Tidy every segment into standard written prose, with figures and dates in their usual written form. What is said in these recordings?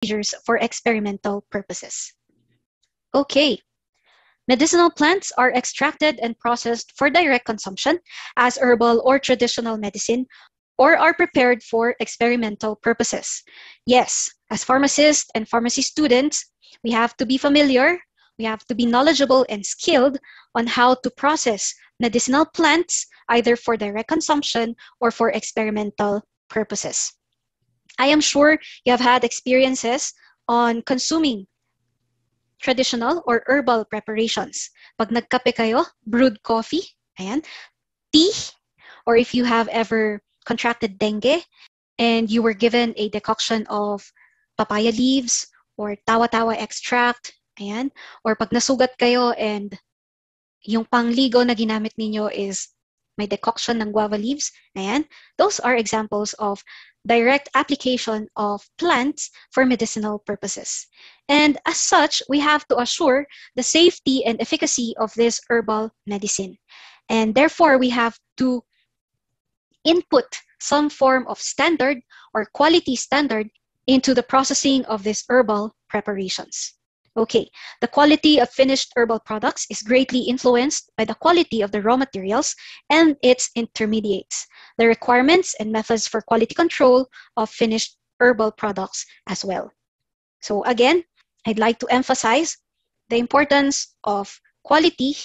procedures for experimental purposes. Okay. Medicinal plants are extracted and processed for direct consumption as herbal or traditional medicine, or are prepared for experimental purposes. Yes, as pharmacists and pharmacy students, we have to be familiar, we have to be knowledgeable and skilled on how to process medicinal plants, either for direct consumption or for experimental purposes. I am sure you have had experiences on consuming traditional or herbal preparations. Pag nagkape kayo, brewed coffee, ayan, tea, or if you have ever contracted dengue and you were given a decoction of papaya leaves or tawa-tawa extract, ayan, or pag nasugat kayo and yung pangligo na ginamit ninyo is may decoction ng guava leaves, ayan, those are examples of direct application of plants for medicinal purposes. And as such, we have to assure the safety and efficacy of this herbal medicine. And therefore, we have to input some form of standard or quality standard into the processing of these herbal preparations. Okay, the quality of finished herbal products is greatly influenced by the quality of the raw materials and its intermediates, the requirements and methods for quality control of finished herbal products as well. So again, I'd like to emphasize the importance of quality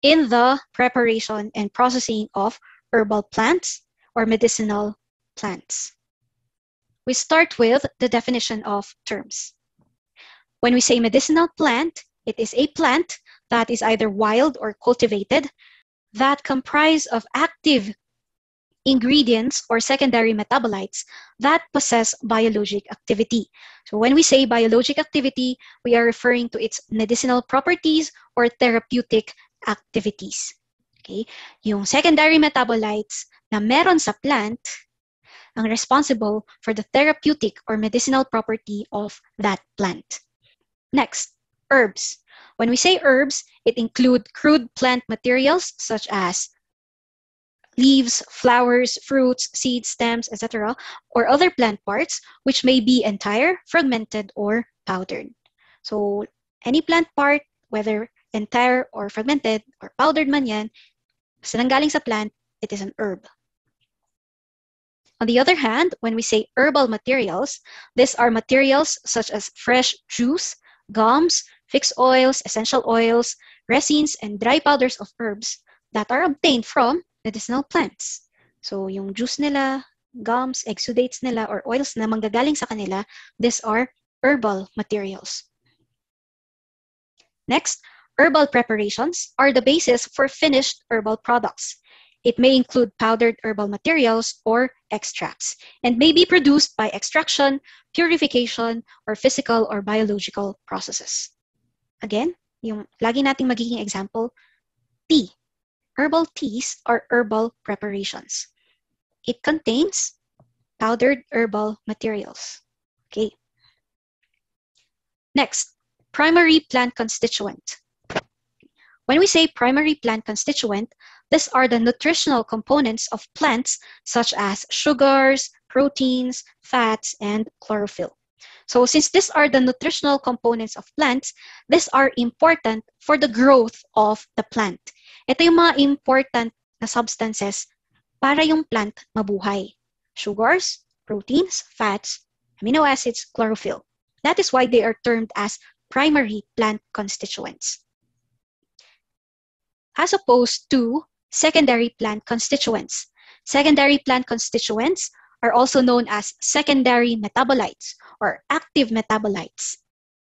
in the preparation and processing of herbal plants or medicinal plants. We start with the definition of terms. When we say medicinal plant, it is a plant that is either wild or cultivated that comprise of active ingredients or secondary metabolites that possess biologic activity. So when we say biologic activity, we are referring to its medicinal properties or therapeutic activities. Okay? Yung secondary metabolites na meron sa plant ang responsible for the therapeutic or medicinal property of that plant. Next, herbs. When we say herbs, it includes crude plant materials such as leaves, flowers, fruits, seeds, stems, etc., or other plant parts, which may be entire, fragmented, or powdered. So, any plant part, whether entire or fragmented or powdered man yan, basta nanggaling sa plant, it is an herb. On the other hand, when we say herbal materials, these are materials such as fresh juice, gums, fixed oils, essential oils, resins, and dry powders of herbs that are obtained from medicinal plants. So, yung juice nila, gums, exudates nila, or oils na manggagaling sa kanila, these are herbal materials. Next, herbal preparations are the basis for finished herbal products. It may include powdered herbal materials or extracts and may be produced by extraction, purification, or physical or biological processes. Again, yung lagi nating magiging example, tea. Herbal teas are herbal preparations. It contains powdered herbal materials. Okay. Next, primary plant constituent. When we say primary plant constituent, these are the nutritional components of plants such as sugars, proteins, fats, and chlorophyll. So since these are the nutritional components of plants, these are important for the growth of the plant. Ito yung mga important na substances para yung plant mabuhay. Sugars, proteins, fats, amino acids, chlorophyll. That is why they are termed as primary plant constituents, as opposed to secondary plant constituents. Secondary plant constituents are also known as secondary metabolites or active metabolites.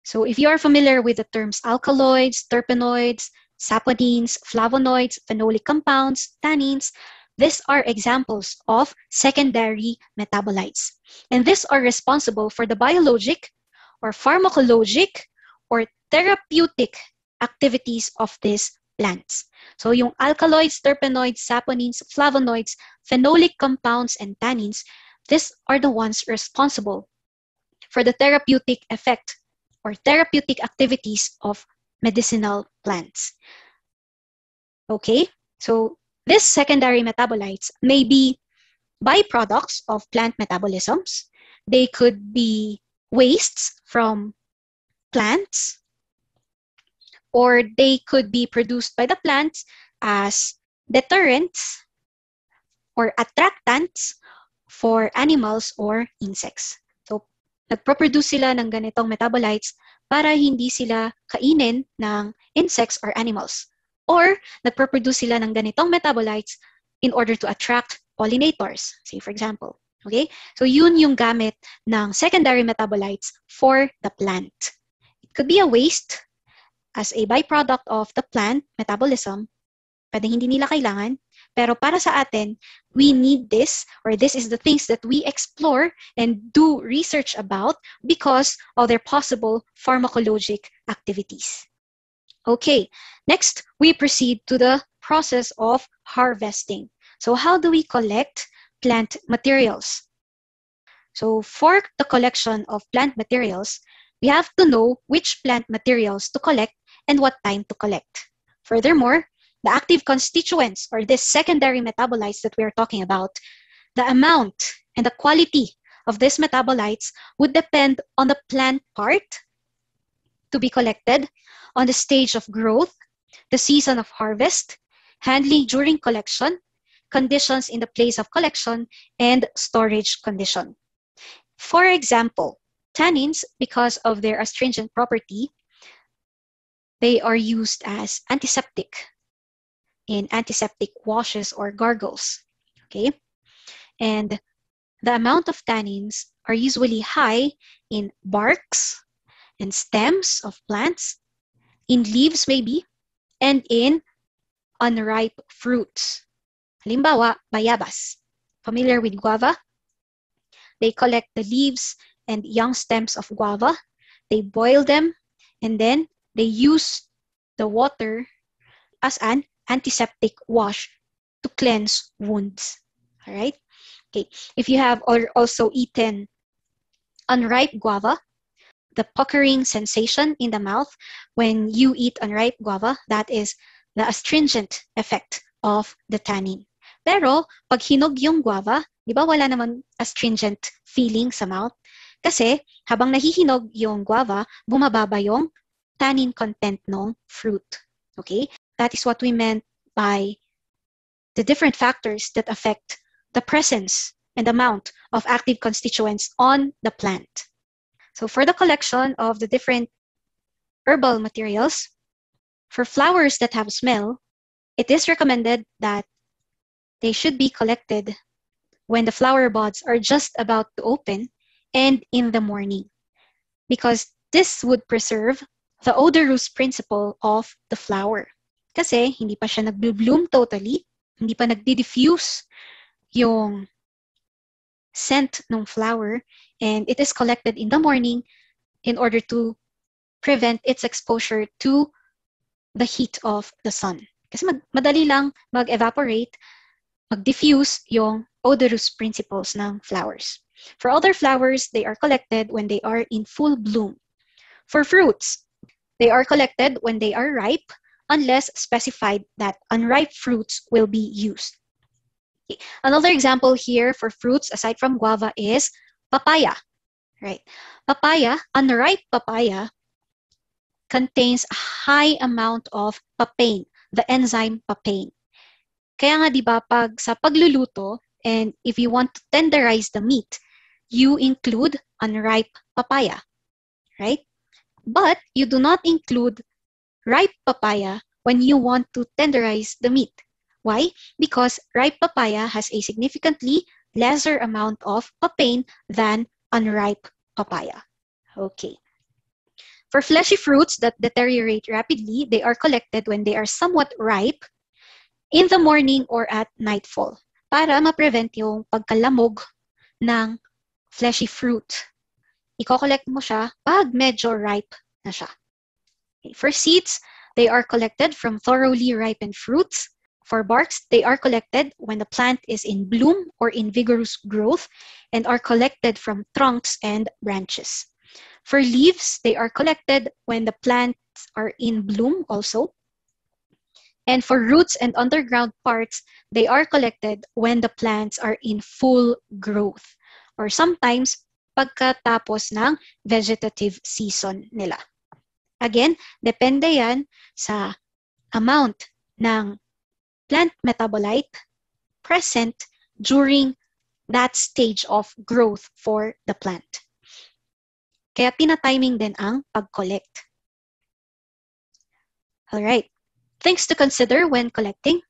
So if you are familiar with the terms alkaloids, terpenoids, saponins, flavonoids, phenolic compounds, tannins, these are examples of secondary metabolites. And these are responsible for the biologic or pharmacologic or therapeutic activities of these plants. So yung alkaloids, terpenoids, saponins, flavonoids, phenolic compounds, and tannins, these are the ones responsible for the therapeutic effect or therapeutic activities of medicinal plants. Okay, so these secondary metabolites may be byproducts of plant metabolisms, They could be wastes from plants, or they could be produced by the plants as deterrents or attractants for animals or insects. So, nagproproduce sila ng ganitong metabolites para hindi sila kainin ng insects or animals. Or, nagproproduce sila ng ganitong metabolites in order to attract pollinators, say for example. Okay? So, yun yung gamit ng secondary metabolites for the plant. It could be a waste as a byproduct of the plant metabolism. Pwedeng hindi nila kailangan. Pero para sa atin, we need this, or this is the things that we explore and do research about because of their possible pharmacologic activities. Okay, next we proceed to the process of harvesting. So how do we collect plant materials? So for the collection of plant materials, we have to know which plant materials to collect and what time to collect. Furthermore, the active constituents, or these secondary metabolites that we are talking about, the amount and the quality of these metabolites would depend on the plant part to be collected, on the stage of growth, the season of harvest, handling during collection, conditions in the place of collection, and storage condition. For example, tannins, because of their astringent property, they are used as antiseptic in antiseptic washes or gargles, okay? And the amount of tannins are usually high in barks and stems of plants, in leaves maybe, and in unripe fruits. Halimbawa, bayabas. Familiar with guava? They collect the leaves and young stems of guava, they boil them, and then they use the water as an antiseptic wash to cleanse wounds. All right? Okay. If you have also eaten unripe guava, the puckering sensation in the mouth when you eat unripe guava, that is the astringent effect of the tannin. Pero pag hinog yung guava, di ba wala naman astringent feeling sa mouth? Kasi habang nahihinog yung guava, bumababa yung tannin content ng fruit. Okay? That is what we meant by the different factors that affect the presence and amount of active constituents on the plant. So for the collection of the different herbal materials, for flowers that have smell, it is recommended that they should be collected when the flower buds are just about to open and in the morning, because this would preserve the odorous principle of the flower. Kasi hindi pa siya nag-bloom totally, hindi pa nagdi-diffuse yung scent ng flower, and it is collected in the morning in order to prevent its exposure to the heat of the sun. Kasi madali lang mag-evaporate, mag-diffuse yung odorous principles ng flowers. For other flowers, they are collected when they are in full bloom. For fruits, they are collected when they are ripe, unless specified that unripe fruits will be used. Okay. Another example here for fruits aside from guava is papaya. Right? Papaya, unripe papaya, contains a high amount of papain, the enzyme papain. Kaya nga di ba pag sa pagluluto, and if you want to tenderize the meat, you include unripe papaya, right? But you do not include ripe papaya when you want to tenderize the meat. Why? Because ripe papaya has a significantly lesser amount of papain than unripe papaya. Okay. For fleshy fruits that deteriorate rapidly, they are collected when they are somewhat ripe in the morning or at nightfall para ma-prevent yung pagkalamog ng fleshy fruit. I-collect mo siya pag medyo ripe na siya. Okay. For seeds, they are collected from thoroughly ripened fruits. For barks, they are collected when the plant is in bloom or in vigorous growth and are collected from trunks and branches. For leaves, they are collected when the plants are in bloom also. And for roots and underground parts, they are collected when the plants are in full growth. Or sometimes, pagkatapos ng vegetative season nila. Again, depende yan sa amount ng plant metabolite present during that stage of growth for the plant. Kaya tina-timing din ang pag-collect. Alright, things to consider when collecting.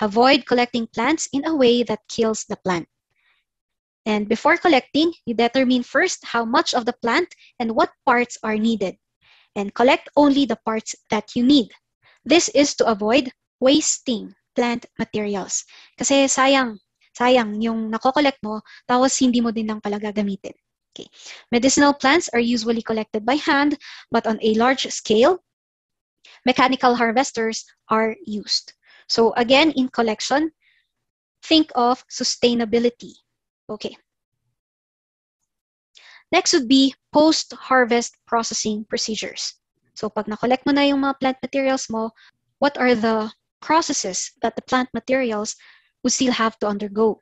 Avoid collecting plants in a way that kills the plant. And before collecting, you determine first how much of the plant and what parts are needed. And collect only the parts that you need. This is to avoid wasting plant materials. Kasi sayang yung nako-collect mo, tapos hindi mo din lang pala gagamitin. Okay. Medicinal plants are usually collected by hand, but on a large scale, mechanical harvesters are used. So again, in collection, think of sustainability. Okay. Next would be post-harvest processing procedures. So pag na-collect mo na yung mga plant materials mo, what are the processes that the plant materials would still have to undergo?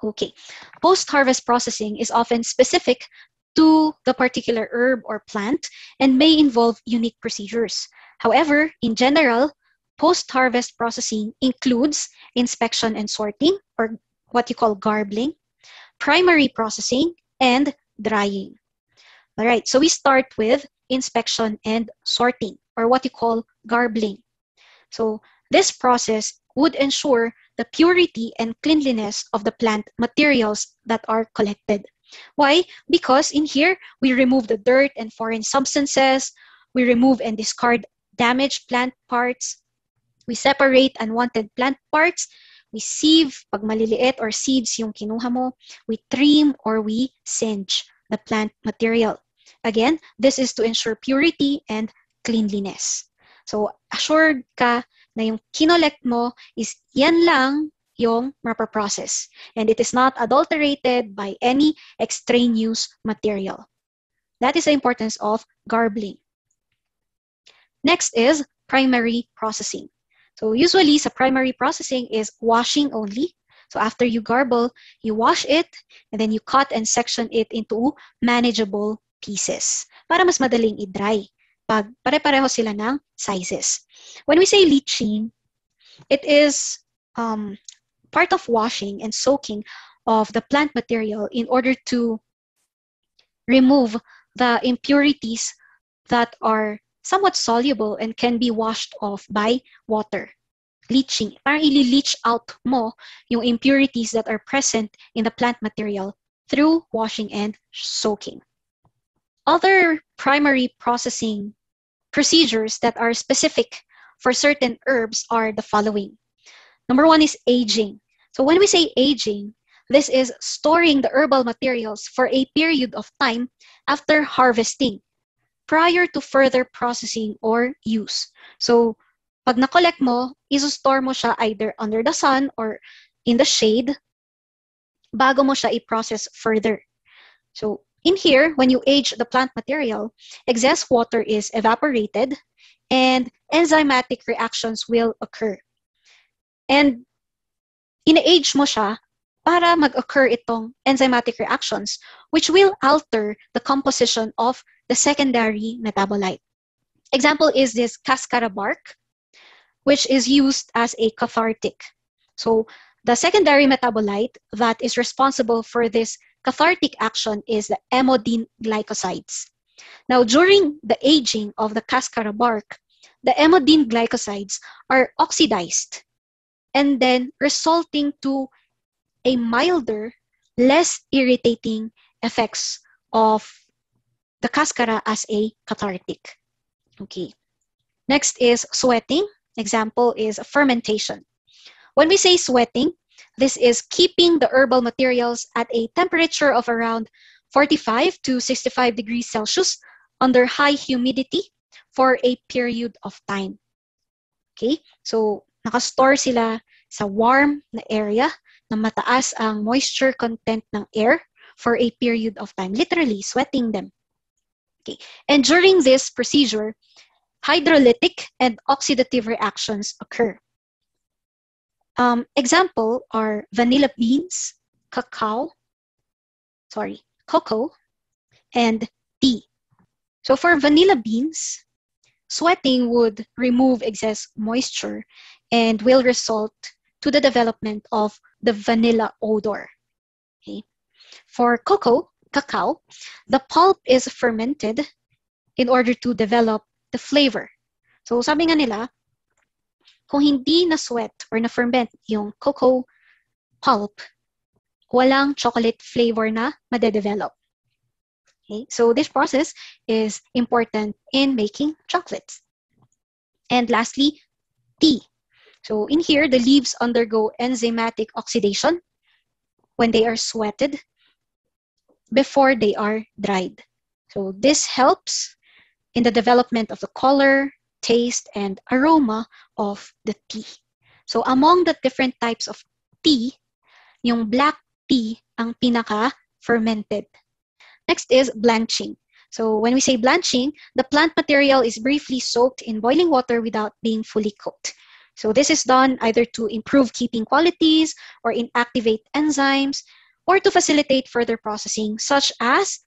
Okay. Post-harvest processing is often specific to the particular herb or plant and may involve unique procedures. However, in general, post-harvest processing includes inspection and sorting, or what you call garbling, primary processing, and drying. All right, so we start with inspection and sorting, or what you call garbling. So this process would ensure the purity and cleanliness of the plant materials that are collected. Why? Because in here, we remove the dirt and foreign substances, we remove and discard damaged plant parts, we separate unwanted plant parts, we sieve pag maliliit or seeds yung kinuha mo, we trim or we singe the plant material. Again, this is to ensure purity and cleanliness. So, assured ka na yung kinolect mo is yan lang yung process, and it is not adulterated by any extraneous material. That is the importance of garbling. Next is primary processing. So usually sa primary processing is washing only. So after you garble, you wash it and then you cut and section it into manageable pieces para mas madaling i-dry pag pare-pareho sila ng sizes. When we say leaching, it is part of washing and soaking of the plant material in order to remove the impurities that are somewhat soluble and can be washed off by water. Leaching. Parang ili-leach out mo yung impurities that are present in the plant material through washing and soaking. Other primary processing procedures that are specific for certain herbs are the following. Number one is aging. So when we say aging, this is storing the herbal materials for a period of time after harvesting, prior to further processing or use. So, pag na-collect mo, iso-store mo siya either under the sun or in the shade bago mo siya i-process further. So, in here, when you age the plant material, excess water is evaporated and enzymatic reactions will occur. And ina-age mo siya para mag-occur itong enzymatic reactions, which will alter the composition of the secondary metabolite. Example is this cascara bark, which is used as a cathartic. So the secondary metabolite that is responsible for this cathartic action is the emodine glycosides. Now, during the aging of the cascara bark, the emodine glycosides are oxidized and then resulting to a milder, less irritating effects of the cascara as a cathartic. Okay. Next is sweating. Example is fermentation. When we say sweating, this is keeping the herbal materials at a temperature of around 45 to 65 degrees Celsius under high humidity for a period of time. Okay? So, nakastore sila sa warm na area na mataas ang moisture content ng air for a period of time. Literally, sweating them. Okay. And during this procedure, hydrolytic and oxidative reactions occur. Example are vanilla beans, cacao. cocoa, and tea. So for vanilla beans, sweating would remove excess moisture and will result to the development of the vanilla odor. Okay. For cacao, the pulp is fermented in order to develop the flavor. So sabi nga nila, kung hindi na-sweat or na-ferment yung cocoa pulp, walang chocolate flavor na madedevelop. Okay? So this process is important in making chocolates. And lastly, tea. So in here, the leaves undergo enzymatic oxidation when they are sweated before they are dried. So this helps in the development of the color, taste, and aroma of the tea. So among the different types of tea, yung black tea ang pinaka-fermented. Next is blanching. So when we say blanching, the plant material is briefly soaked in boiling water without being fully cooked. So this is done either to improve keeping qualities or inactivate enzymes or to facilitate further processing, such as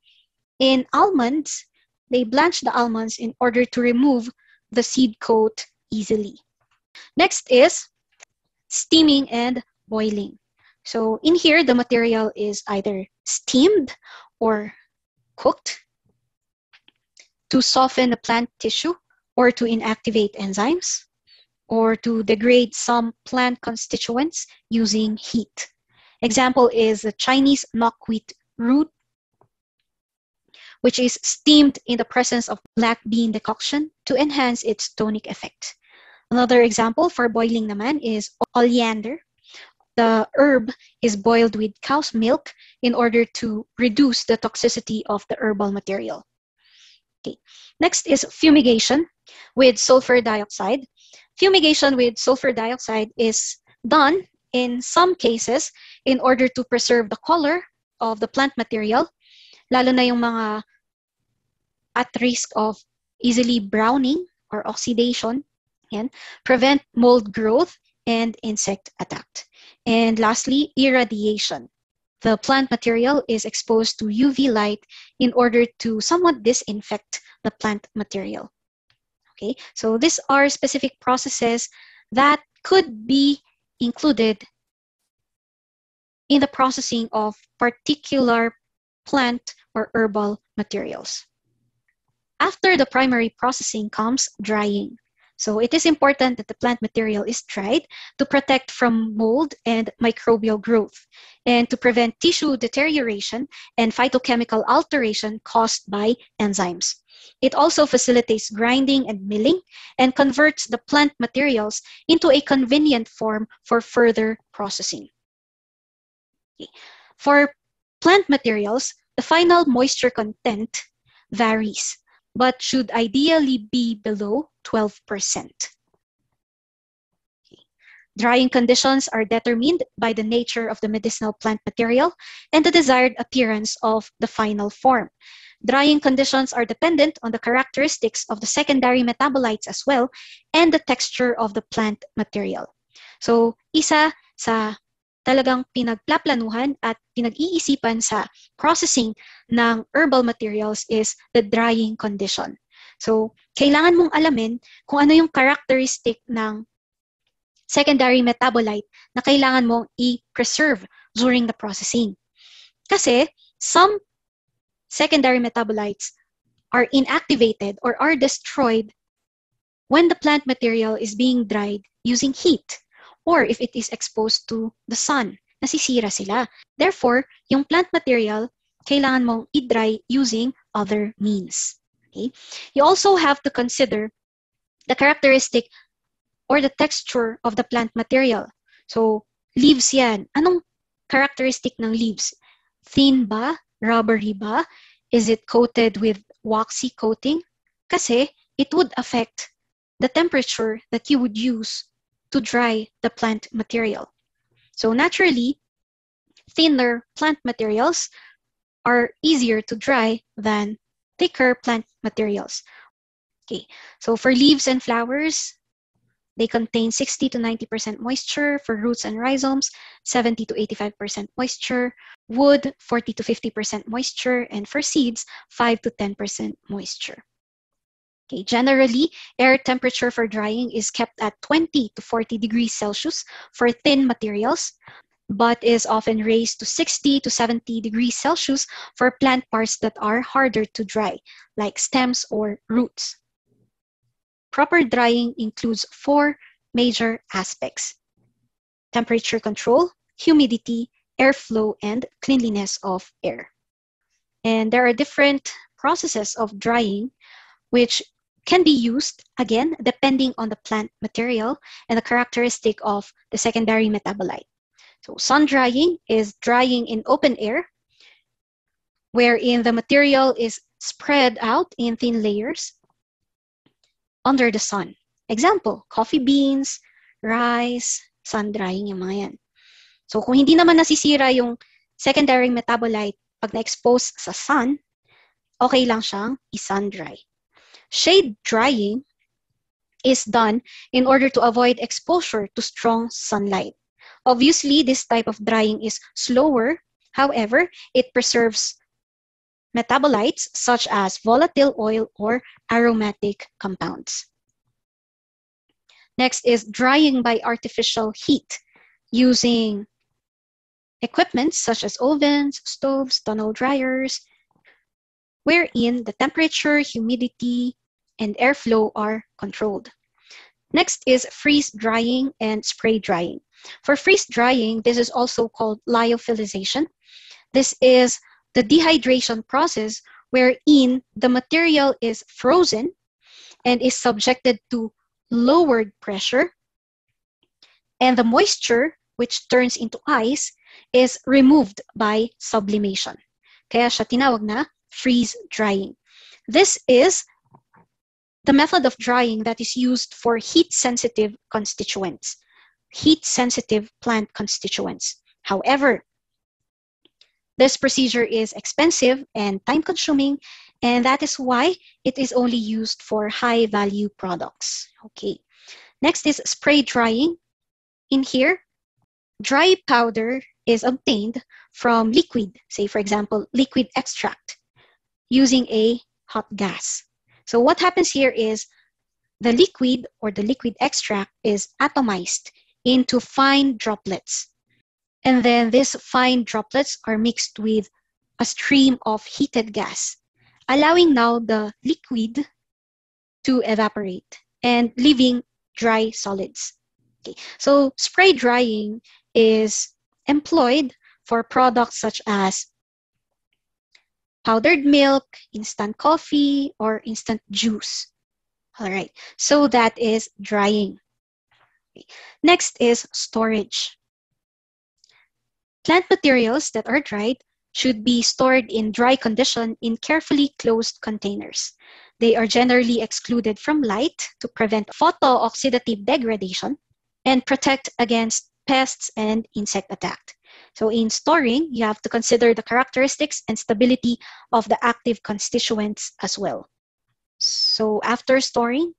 in almonds, they blanch the almonds in order to remove the seed coat easily. Next is steaming and boiling. So in here, the material is either steamed or cooked to soften the plant tissue or to inactivate enzymes or to degrade some plant constituents using heat. Example is the Chinese knockwheat root, which is steamed in the presence of black bean decoction to enhance its tonic effect. Another example for boiling naman is oleander. The herb is boiled with cow's milk in order to reduce the toxicity of the herbal material. Okay. Next is fumigation with sulfur dioxide. Fumigation with sulfur dioxide is done in some cases in order to preserve the color of the plant material, lalo na yung mga at risk of easily browning or oxidation, and prevent mold growth and insect attack. And lastly, irradiation. The plant material is exposed to UV light in order to somewhat disinfect the plant material. Okay, so these are specific processes that could be included in the processing of particular plant or herbal materials. After the primary processing comes drying. So it is important that the plant material is dried to protect from mold and microbial growth and to prevent tissue deterioration and phytochemical alteration caused by enzymes. It also facilitates grinding and milling and converts the plant materials into a convenient form for further processing. Okay. For plant materials, the final moisture content varies, but should ideally be below 12%. Okay. Drying conditions are determined by the nature of the medicinal plant material and the desired appearance of the final form. Drying conditions are dependent on the characteristics of the secondary metabolites as well and the texture of the plant material. So, isa sa talagang pinagplaplanuhan at pinag-iisipan sa processing ng herbal materials is the drying condition. So, kailangan mong alamin kung ano yung characteristic ng secondary metabolite na kailangan mong i-preserve during the processing. Kasi, some secondary metabolites are inactivated or are destroyed when the plant material is being dried using heat or if it is exposed to the sun, nasisira sila. Therefore, yung plant material, kailangan mong i-dry using other means. Okay? You also have to consider the characteristic or the texture of the plant material. So, leaves yan. Anong characteristic ng leaves? Thin ba? Rubbery ba? Is it coated with waxy coating? Kasi it would affect the temperature that you would use to dry the plant material. So naturally, thinner plant materials are easier to dry than thicker plant materials. Okay, so for leaves and flowers, They contain 60 to 90% moisture for roots and rhizomes, 70 to 85% moisture, wood 40 to 50% moisture, and for seeds, 5 to 10% moisture. Okay, generally, air temperature for drying is kept at 20 to 40 degrees Celsius for thin materials, but is often raised to 60 to 70 degrees Celsius for plant parts that are harder to dry, like stems or roots. Proper drying includes 4 major aspects: temperature control, humidity, airflow, and cleanliness of air. And there are different processes of drying which can be used, again, depending on the plant material and the characteristic of the secondary metabolite. So sun drying is drying in open air, wherein the material is spread out in thin layers under the sun. Example, coffee beans, rice, sun drying yung mga yan. So kung hindi naman nasisira yung secondary metabolite pag na-expose sa sun, okay lang siyang i-sun dry. Shade drying is done in order to avoid exposure to strong sunlight. Obviously, this type of drying is slower. However, it preserves metabolites such as volatile oil or aromatic compounds. Next is drying by artificial heat using equipment such as ovens, stoves, tunnel dryers, wherein the temperature, humidity, and airflow are controlled. Next is freeze drying and spray drying. For freeze drying, this is also called lyophilization. This is the dehydration process wherein the material is frozen and is subjected to lowered pressure, and the moisture, which turns into ice, is removed by sublimation. Kaya siya tinawag na freeze drying. This is the method of drying that is used for heat-sensitive constituents, heat-sensitive plant constituents. However, this procedure is expensive and time-consuming, and that is why it is only used for high-value products. Okay. Next is spray drying. In here, dry powder is obtained from liquid, say for example, liquid extract, using a hot gas. So what happens here is the liquid or the liquid extract is atomized into fine droplets. And then these fine droplets are mixed with a stream of heated gas, allowing now the liquid to evaporate and leaving dry solids. Okay. So spray drying is employed for products such as powdered milk, instant coffee, or instant juice. All right, so that is drying. Okay. Next is storage. Plant materials that are dried should be stored in dry condition in carefully closed containers. They are generally excluded from light to prevent photooxidative degradation and protect against pests and insect attack. So in storing, you have to consider the characteristics and stability of the active constituents as well. So after storing,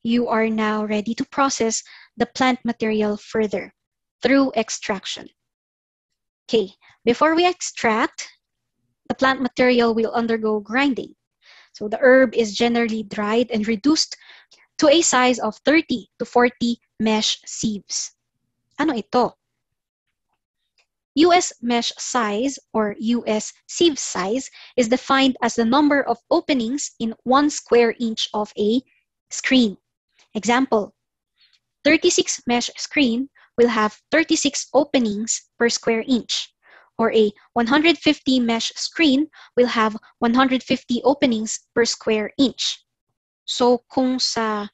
you are now ready to process the plant material further through extraction. Okay, before we extract, the plant material will undergo grinding. So the herb is generally dried and reduced to a size of 30 to 40 mesh sieves. Ano ito? US mesh size or US sieve size is defined as the number of openings in 1 square inch of a screen. Example, 36 mesh screen will have 36 openings per square inch, or a 150 mesh screen will have 150 openings per square inch. So kung sa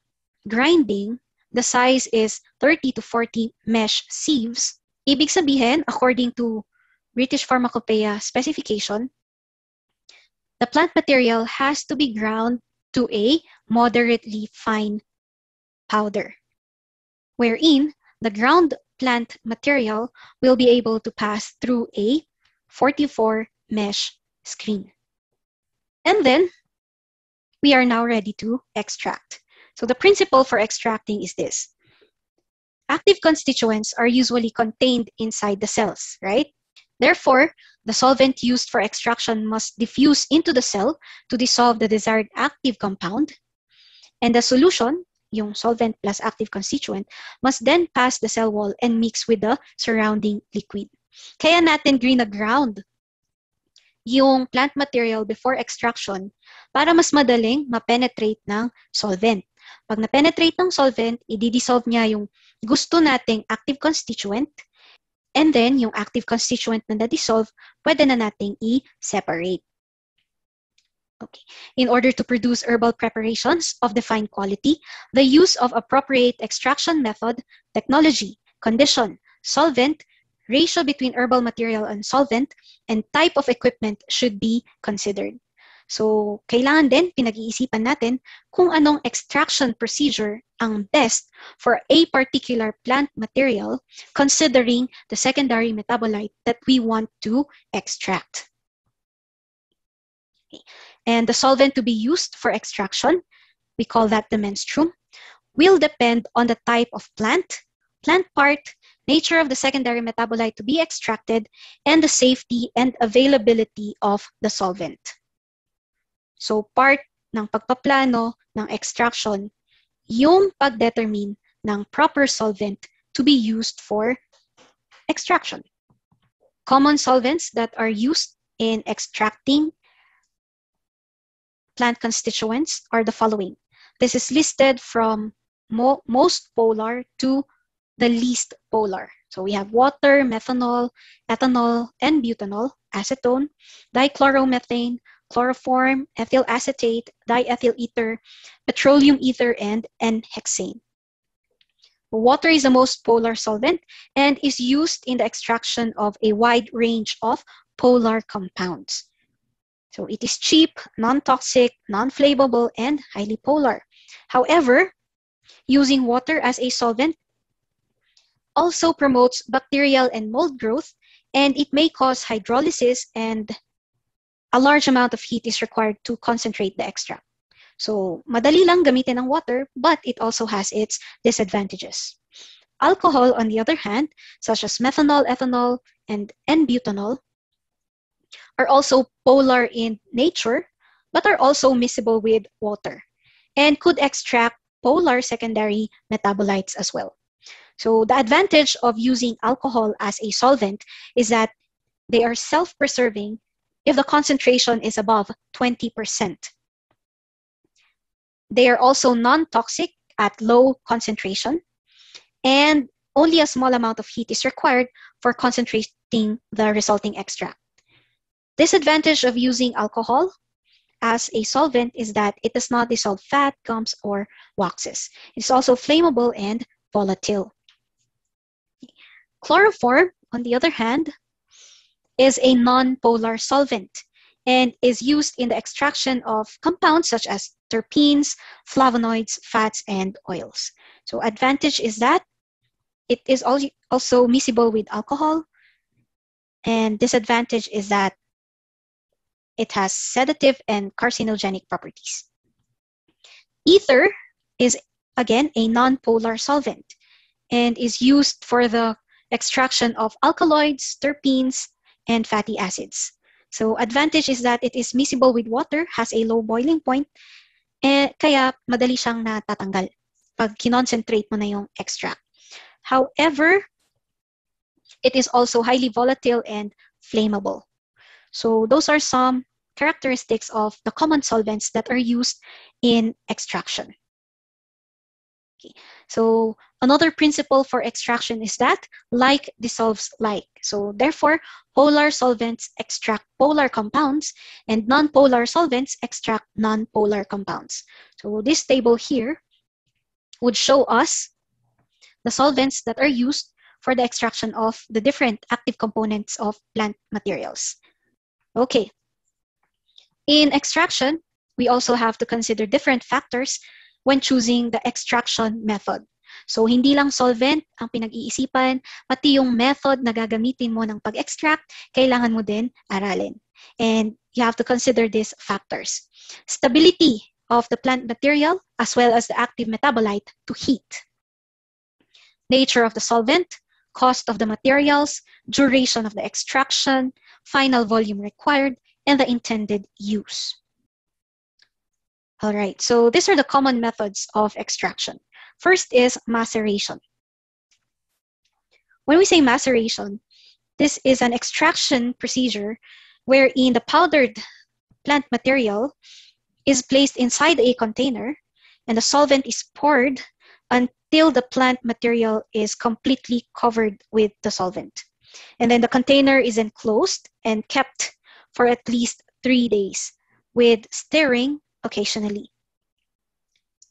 grinding, the size is 30 to 40 mesh sieves, ibig sabihin, according to British Pharmacopoeia specification, the plant material has to be ground to a moderately fine powder, wherein the ground plant material will be able to pass through a 44 mesh screen. And then, we are now ready to extract. So the principle for extracting is this. Active constituents are usually contained inside the cells, right? Therefore, the solvent used for extraction must diffuse into the cell to dissolve the desired active compound, and the solution, yung solvent plus active constituent, must then pass the cell wall and mix with the surrounding liquid. Kaya natin green na ground yung plant material before extraction para mas madaling ma-penetrate ng solvent. Pag na-penetrate ng solvent, i-dissolve niya yung gusto nating active constituent, and then yung active constituent na na-dissolve, pwede na nating i-separate. Okay. In order to produce herbal preparations of defined quality, the use of appropriate extraction method, technology, condition, solvent, ratio between herbal material and solvent, and type of equipment should be considered. So, kailangan din pinag-iisipan natin kung anong extraction procedure ang best for a particular plant material considering the secondary metabolite that we want to extract. Okay. And the solvent to be used for extraction, we call that the menstruum, will depend on the type of plant part, nature of the secondary metabolite to be extracted, and the safety and availability of the solvent. So part ng pagpaplano ng extraction, yung pagdetermine ng proper solvent to be used for extraction. Common solvents that are used in extracting plant constituents are the following. This is listed from most polar to the least polar. So we have water, methanol, ethanol, and butanol, acetone, dichloromethane, chloroform, ethyl acetate, diethyl ether, petroleum ether, and N-hexane. Water is the most polar solvent and is used in the extraction of a wide range of polar compounds. So it is cheap, non-toxic, non-flammable, and highly polar. However, using water as a solvent also promotes bacterial and mold growth, and it may cause hydrolysis, and a large amount of heat is required to concentrate the extract. So, madali lang gamitin ang water, but it also has its disadvantages. Alcohol, on the other hand, such as methanol, ethanol, and N-butanol, are also polar in nature, but are also miscible with water, and could extract polar secondary metabolites as well. So the advantage of using alcohol as a solvent is that they are self-preserving if the concentration is above 20%. They are also non-toxic at low concentration, and only a small amount of heat is required for concentrating the resulting extract. Disadvantage of using alcohol as a solvent is that it does not dissolve fat, gums, or waxes. It's also flammable and volatile. Chloroform, on the other hand, is a non-polar solvent and is used in the extraction of compounds such as terpenes, flavonoids, fats, and oils. So advantage is that it is also miscible with alcohol, and disadvantage is that it has sedative and carcinogenic properties. Ether is, again, a non-polar solvent and is used for the extraction of alkaloids, terpenes, and fatty acids. So advantage is that it is miscible with water, has a low boiling point, kaya madali siyang natatanggal pag kinoncentrate mo na yung extract. However, it is also highly volatile and flammable. So those are some characteristics of the common solvents that are used in extraction. Okay. So another principle for extraction is that like dissolves like. So therefore, polar solvents extract polar compounds and non-polar solvents extract non-polar compounds. So this table here would show us the solvents that are used for the extraction of the different active components of plant materials. Okay. In extraction, we also have to consider different factors when choosing the extraction method. So, hindi lang solvent ang pinag-iisipan, pati yung method na gagamitin mo ng pag-extract, kailangan mo din aralin. And you have to consider these factors. Stability of the plant material as well as the active metabolite to heat. Nature of the solvent, cost of the materials, duration of the extraction, final volume required, and the intended use. All right, so these are the common methods of extraction. First is maceration. When we say maceration, this is an extraction procedure wherein the powdered plant material is placed inside a container and the solvent is poured until the plant material is completely covered with the solvent. And then the container is enclosed and kept for at least 3 days with stirring occasionally.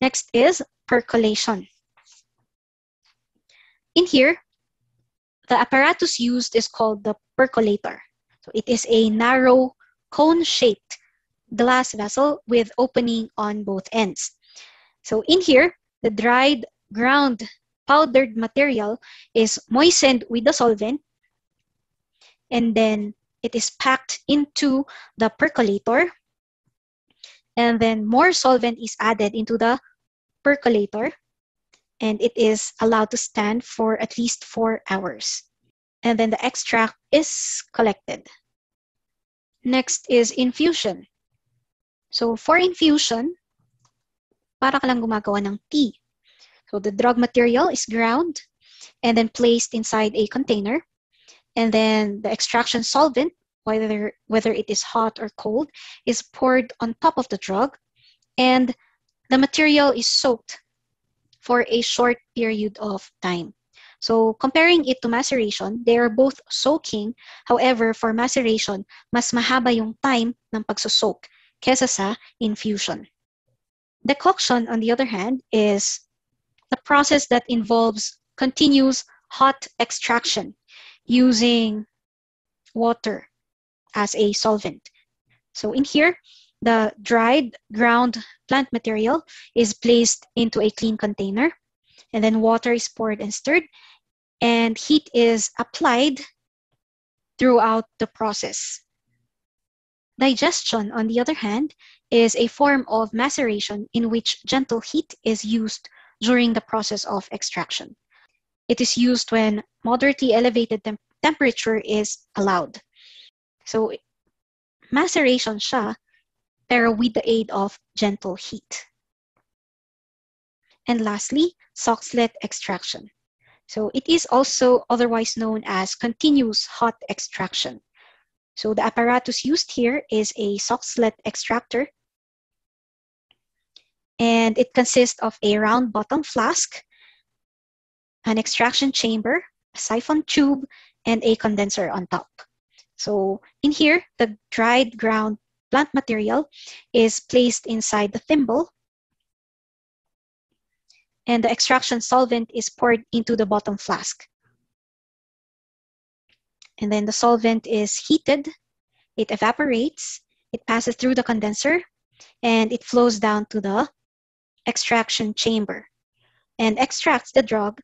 Next is percolation. In here, the apparatus used is called the percolator. So it is a narrow cone-shaped glass vessel with opening on both ends. So in here, the dried, ground, powdered material is moistened with the solvent, and then it is packed into the percolator, and then more solvent is added into the percolator, and it is allowed to stand for at least 4 hours. And then the extract is collected. Next is infusion. So for infusion, para ka lang gumagawa ng tea. So the drug material is ground and then placed inside a container. And then the extraction solvent, whether it is hot or cold, is poured on top of the drug. And the material is soaked for a short period of time. So comparing it to maceration, they are both soaking. However, for maceration, mas mahaba yung time ng pagsosoak kesa sa infusion. Decoction, on the other hand, is the process that involves continuous hot extraction using water as a solvent. So in here, the dried ground plant material is placed into a clean container, and then water is poured and stirred, and heat is applied throughout the process. Digestion, on the other hand, is a form of maceration in which gentle heat is used during the process of extraction. It is used when moderately elevated temperature is allowed. So, maceration siya, pero with the aid of gentle heat. And lastly, Soxhlet extraction. So it is also otherwise known as continuous hot extraction. So the apparatus used here is a Soxhlet extractor, and it consists of a round bottom flask, an extraction chamber, a siphon tube, and a condenser on top. So in here, the dried ground plant material is placed inside the thimble, and the extraction solvent is poured into the bottom flask. And then the solvent is heated, it evaporates, it passes through the condenser, and it flows down to the extraction chamber and extracts the drug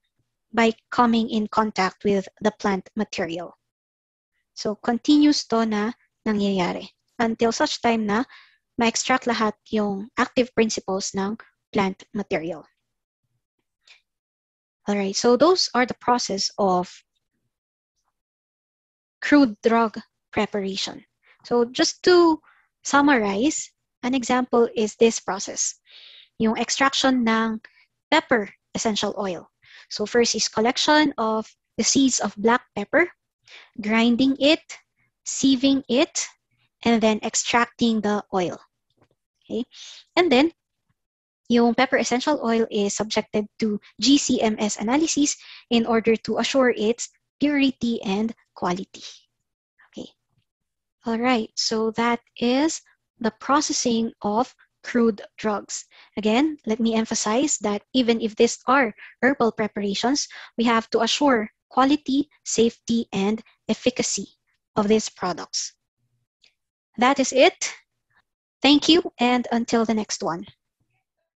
by coming in contact with the plant material. So continuous to na nangyayari until such time na ma-extract lahat yung active principles ng plant material. All right, so those are the process of crude drug preparation. So just to summarize, an example is this process, yung extraction ng pepper essential oil. So first is collection of the seeds of black pepper, grinding it, sieving it, and then extracting the oil. Okay, and then yung pepper essential oil is subjected to GCMS analysis in order to assure its purity and quality. Okay. All right, so that is the processing of crude drugs. Again, let me emphasize that even if these are herbal preparations, we have to assure quality, safety, and efficacy of these products. That is it. Thank you, and until the next one.